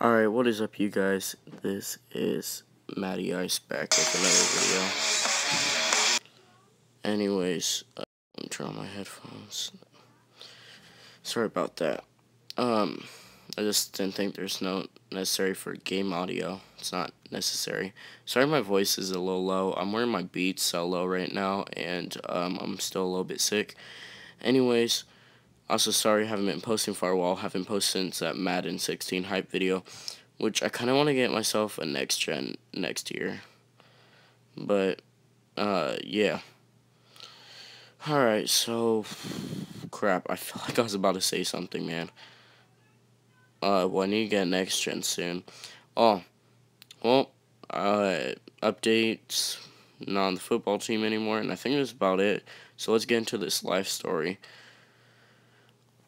Alright, what is up, you guys? This is Matty Ice back with another video. Anyways, let me turn on my headphones. Sorry about that. I just didn't think there's no necessary for game audio. It's not necessary. Sorry my voice is a little low. I'm wearing my Beats Solo right now, and I'm still a little bit sick. Anyways, also sorry I haven't been posting for a while. Haven't posted since that Madden 16 hype video, which I kind of want to get myself a next gen next year. But, yeah. Alright, so, crap, I feel like I was about to say something, man. Well, I need to get next gen soon. Oh, well, updates, not on the football team anymore, and I think that's about it. So let's get into this life story.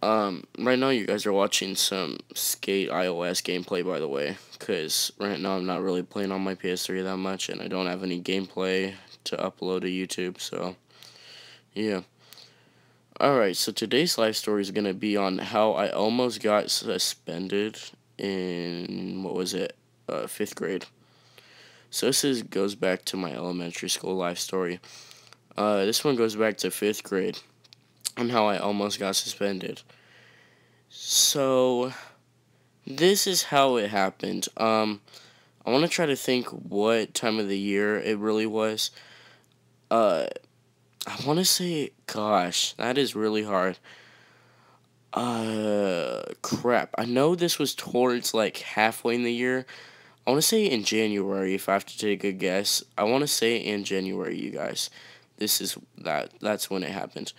Right now you guys are watching some Skate iOS gameplay, by the way, because right now I'm not really playing on my PS3 that much, and I don't have any gameplay to upload to YouTube, so, yeah. Alright, so today's life story is going to be on how I almost got suspended in, what was it, 5th grade. So this goes back to my elementary school life story. This one goes back to 5th grade, on how I almost got suspended. So, this is how it happened. I want to try to think what time of the year it really was. I want to say, gosh, that is really hard. Crap. I know this was towards, like, halfway in the year. I want to say in January, if I have to take a guess. I want to say in January, you guys. That's when it happened.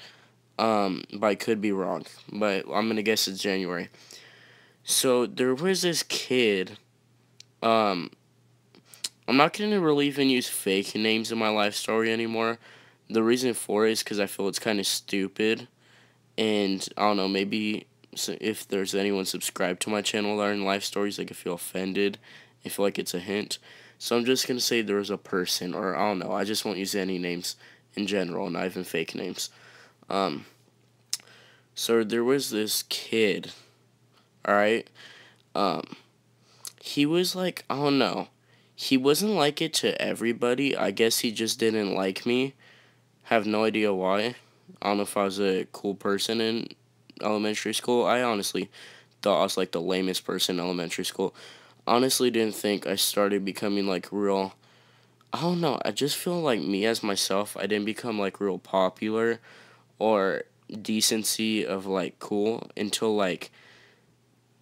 But I could be wrong. But I'm going to guess it's January. So, there was this kid, I'm not going to really even use fake names in my life story anymore. The reason for it is because I feel it's kind of stupid. And, I don't know, maybe if there's anyone subscribed to my channel that are in life stories, they could feel offended. I feel like it's a hint. So I'm just going to say there was a person, or I don't know, I just won't use any names in general, not even fake names. So there was this kid, alright? He was like, I don't know. He wasn't like it to everybody. I guess he just didn't like me. Have no idea why. I don't know if I was a cool person in elementary school. I honestly thought I was like the lamest person in elementary school. Honestly didn't think I started becoming like real. I don't know. I just feel like me as myself, I didn't become like real popular or decency of like cool until like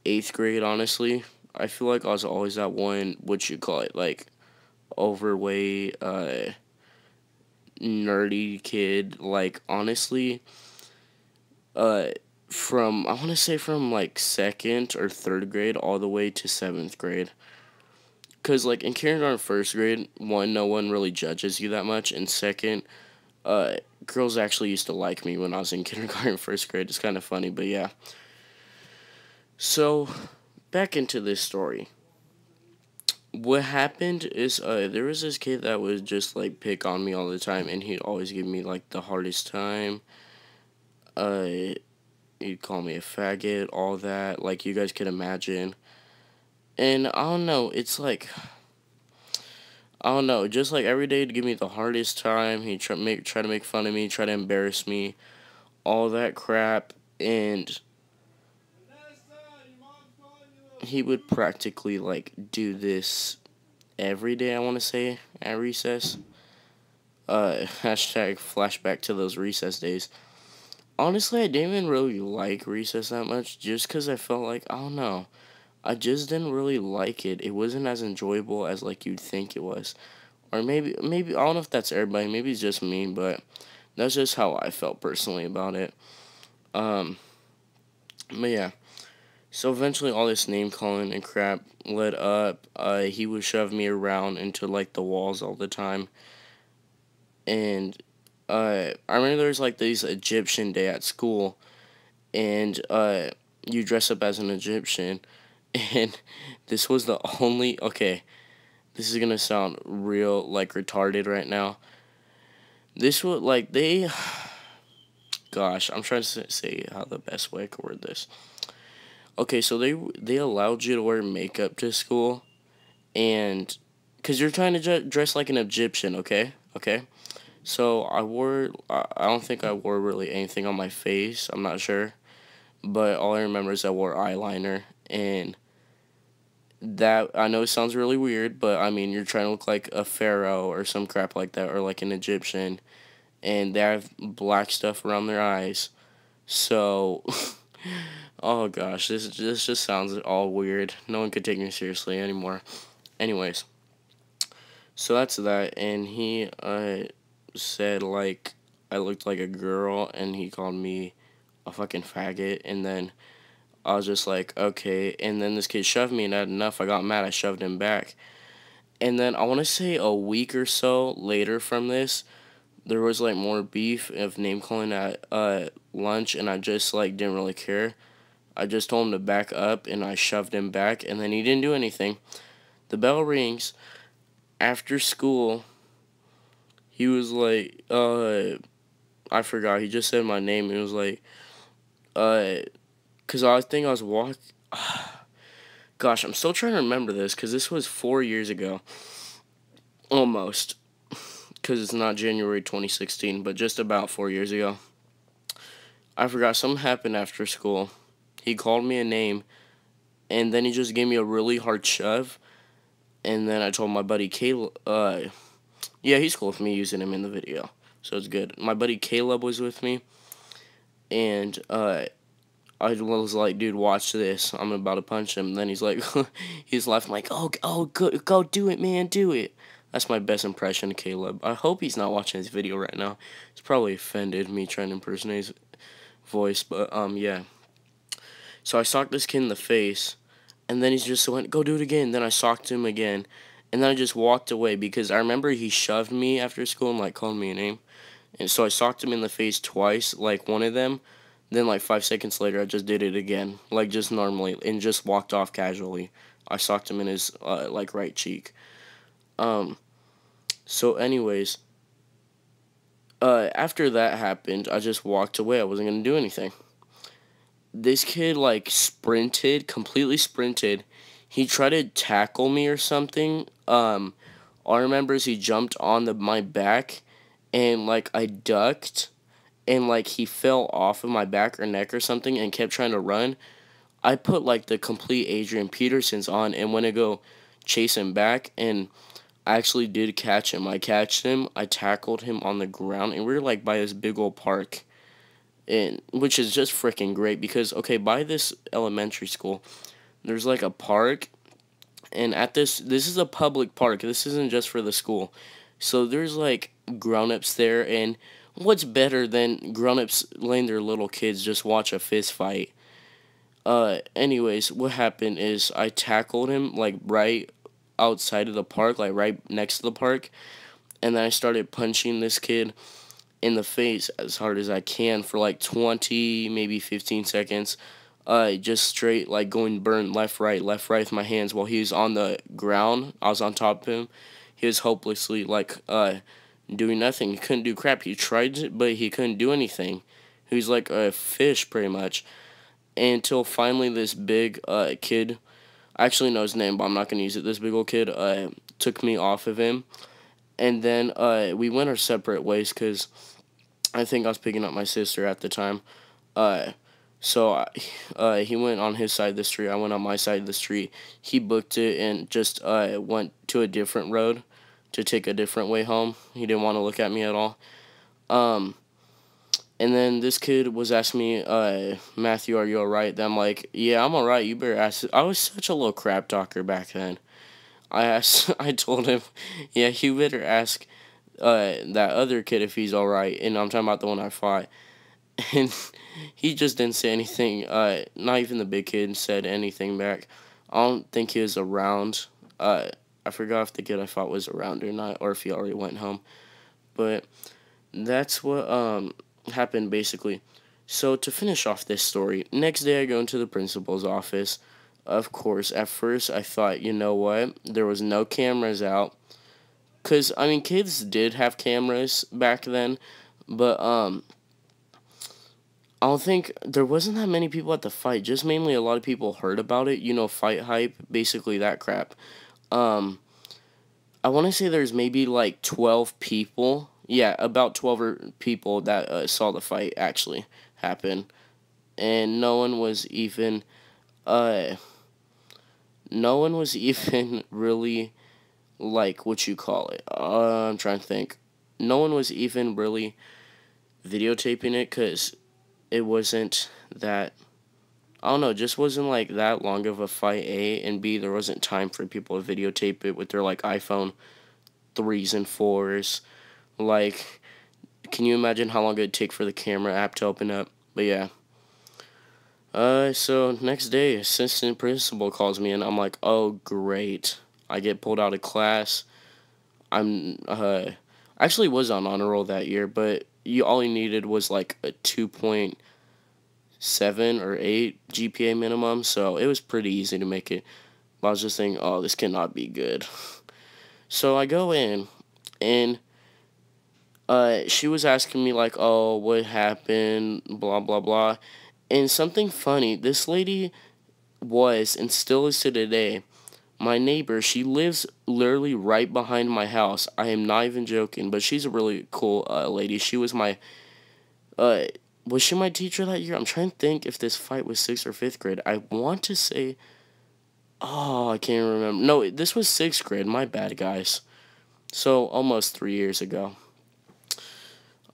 8th grade, honestly. I feel like I was always that one, what you call it, like overweight, nerdy kid. Like, honestly, from, I want to say from like 2nd or 3rd grade all the way to 7th grade. Because, like, in kindergarten, 1st grade, one, no one really judges you that much, and second, girls actually used to like me when I was in kindergarten, 1st grade. It's kind of funny, but yeah. So, back into this story. What happened is, there was this kid that would just, like, pick on me all the time, and he'd always give me, like, the hardest time. He'd call me a faggot, all that, like you guys could imagine. And I don't know, it's like, I don't know, just like every day he'd give me the hardest time. He'd try to make fun of me, try to embarrass me, all that crap, and he would practically like do this every day, I want to say, at recess. Hashtag flashback to those recess days. Honestly, I didn't even really like recess that much, just because I felt like, I don't know, I just didn't really like it. It wasn't as enjoyable as like you'd think it was. Or maybe I don't know if that's everybody, maybe it's just me, but that's just how I felt personally about it. But yeah. So eventually all this name calling and crap led up. He would shove me around into like the walls all the time. And I remember there was like this Egyptian day at school, and you dress up as an Egyptian, and this was the only, okay, this is gonna sound real like retarded right now. This would like gosh, I'm trying to say how the best way I could word this. Okay, so they allowed you to wear makeup to school, and because you're trying to dress like an Egyptian, okay? Okay. So I don't think I wore really anything on my face. I'm not sure. But all I remember is I wore eyeliner. And that, I know it sounds really weird, but I mean, you're trying to look like a pharaoh or some crap like that, or like an Egyptian. And they have black stuff around their eyes. So, oh gosh, this just sounds all weird. No one could take me seriously anymore. Anyways, so that's that. And he said, like, I looked like a girl, and he called me a fucking faggot. And then I was just like, okay. And then this kid shoved me, and I had enough. I got mad. I shoved him back. And then I want to say a week or so later from this, there was like more beef of name calling at lunch, and I just like didn't really care. I just told him to back up, and I shoved him back, and then he didn't do anything. The bell rings after school. He was like, I forgot. He just said my name. He was like, cause I think I was walking. Gosh, I'm still trying to remember this, cause this was 4 years ago, almost. Cause it's not January 2016, but just about 4 years ago. I forgot something happened after school. He called me a name, and then he just gave me a really hard shove. And then I told my buddy Caleb. Yeah, he's cool with me using him in the video, so it's good. My buddy Caleb was with me, and I was like, dude, watch this. I'm about to punch him. And then he's like, he's laughing like, oh, go do it, man, do it. That's my best impression of Caleb. I hope he's not watching this video right now. He's probably offended me trying to impersonate his voice, but yeah. So I socked this kid in the face, and then he just went, go do it again. Then I socked him again, and then I just walked away because I remember he shoved me after school and like called me a name. And so I socked him in the face twice, like one of them. Then like 5 seconds later, I just did it again, like just normally, and just walked off casually. I socked him in his like right cheek. So anyways, after that happened, I just walked away. I wasn't gonna do anything. This kid like sprinted, completely sprinted. He tried to tackle me or something. All I remember is he jumped on my back, and like I ducked, and like he fell off of my back or neck or something and kept trying to run. I put like the complete Adrian Peterson's on and went to go chase him back, and I actually did catch him. I catched him, I tackled him on the ground, and we were like by this big old park, and which is just freaking great because okay, by this elementary school, there's like a park, and at this is a public park. This isn't just for the school. So there's like grown-ups there, and what's better than grown-ups letting their little kids just watch a fist fight? Anyways, what happened is I tackled him like right outside of the park, like right next to the park, and then I started punching this kid in the face as hard as I can for like 20, maybe 15 seconds. Just straight like going burn left, right with my hands while he was on the ground. I was on top of him. He was hopelessly like doing nothing. He couldn't do crap. He tried it, but he couldn't do anything. He was like a fish pretty much. Until finally this big kid, I actually know his name, but I'm not gonna use it. This big old kid took me off of him, and then we went our separate ways because I think I was picking up my sister at the time. So he went on his side of the street. I went on my side of the street. He booked it and just went to a different road to take a different way home. He didn't want to look at me at all. And then this kid was asking me, Matthew, are you alright? Then I'm like, yeah, I'm alright. You better ask. I was such a little crap talker back then. I told him, yeah, you better ask that other kid if he's alright. And I'm talking about the one I fought. And he just didn't say anything. Not even the big kid said anything back. I don't think he was around. I forgot if the kid I fought was around or not, or if he already went home. But that's what happened basically. So to finish off this story, next day I go into the principal's office. Of course, at first I thought, you know what, there was no cameras out. Because, I mean, kids did have cameras back then, but I don't think there wasn't that many people at the fight. Just mainly a lot of people heard about it. You know, fight hype, basically that crap. Um, I want to say there's maybe like 12 people. Yeah, about 12 people that saw the fight actually happen, and uh, no one was even really like what you call it. I'm trying to think. No one was even really videotaping it because it wasn't that. I don't know, just wasn't like that long of a fight. A and B, there wasn't time for people to videotape it with their like iPhone 3s and 4s. Like, can you imagine how long it'd take for the camera app to open up? But yeah. So next day, assistant principal calls me, and I'm like, oh great. I get pulled out of class. I'm actually was on honor roll that year, but all you needed was like a 2.7 or 8 GPA minimum, so it was pretty easy to make it. But I was just thinking, oh, this cannot be good. So I go in, and she was asking me like, oh, what happened, blah blah blah, and something funny. This lady was and still is to today my neighbor. She lives literally right behind my house. I am not even joking, but she's a really cool lady. She was my uh was she my teacher that year? I'm trying to think if this fight was 6th or 5th grade. I want to say, oh, I can't remember. No, this was 6th grade. My bad, guys. So almost 3 years ago.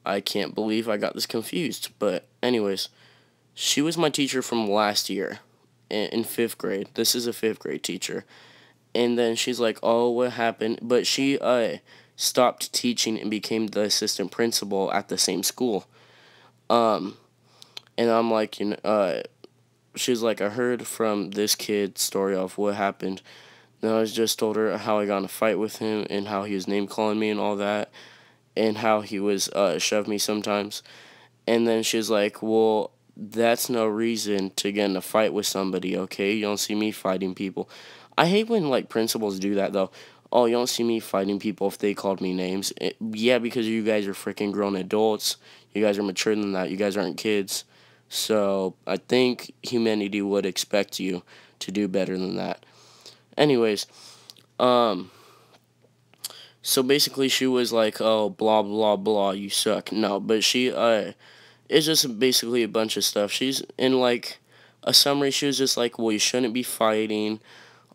I can't believe I got this confused. But anyways, she was my teacher from last year in 5th grade. This is a 5th grade teacher. And then she's like, oh, what happened? But she stopped teaching and became the assistant principal at the same school. Um, and I'm like, she's like, I heard from this kid's story of what happened. And I was just told her how I got in a fight with him and how he was name calling me and all that, and how he was shove me sometimes. And then she's like, well, that's no reason to get in a fight with somebody, okay? You don't see me fighting people. I hate when, like, principals do that, though. Oh, you don't see me fighting people if they called me names. Yeah, because you guys are freaking grown adults. You guys are mature than that. You guys aren't kids. So, I think humanity would expect you to do better than that. Anyways, um, so basically she was like, oh, blah, blah, blah, you suck. No, but it's just basically a bunch of stuff. She's in like a summary. She was just like, well, you shouldn't be fighting,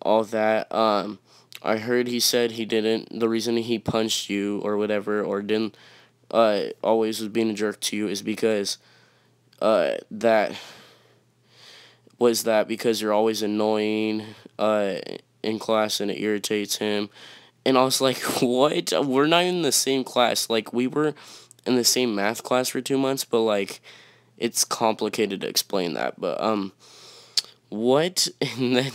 all that. I heard he said he didn't. The reason he punched you or whatever, or didn't, always was being a jerk to you, is because that was that because you're always annoying in class and it irritates him. And I was like, what? We're not in the same class. Like, we were in the same math class for 2 months, but like, it's complicated to explain that. But what? And then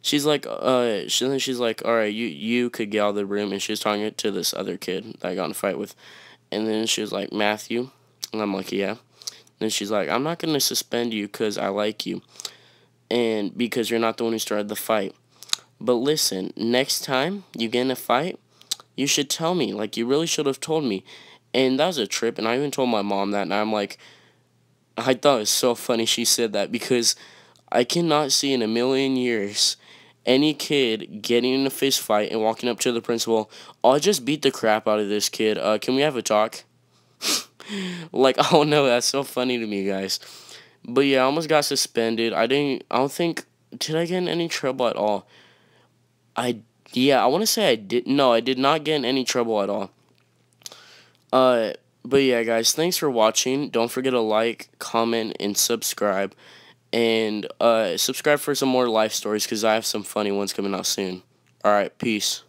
she's like, all right, you could get out of the room. And she was talking to this other kid that I got in a fight with. And then she was like, Matthew. And I'm like, yeah. Then she's like, I'm not going to suspend you because I like you. And because you're not the one who started the fight. But listen, next time you get in a fight, you should tell me. Like, you really should have told me. And that was a trip. And I even told my mom that. And I'm like, I thought it was so funny she said that. Because I cannot see in a million years any kid getting in a fist fight and walking up to the principal, I'll just beat the crap out of this kid. Can we have a talk? Like, oh no, that's so funny to me, guys. But yeah, I almost got suspended. I don't think, did I get in any trouble at all? Yeah, I want to say I did. No, I did not get in any trouble at all. But yeah, guys, thanks for watching. Don't forget to like, comment, and subscribe. And subscribe for some more life stories because I have some funny ones coming out soon. Alright, peace.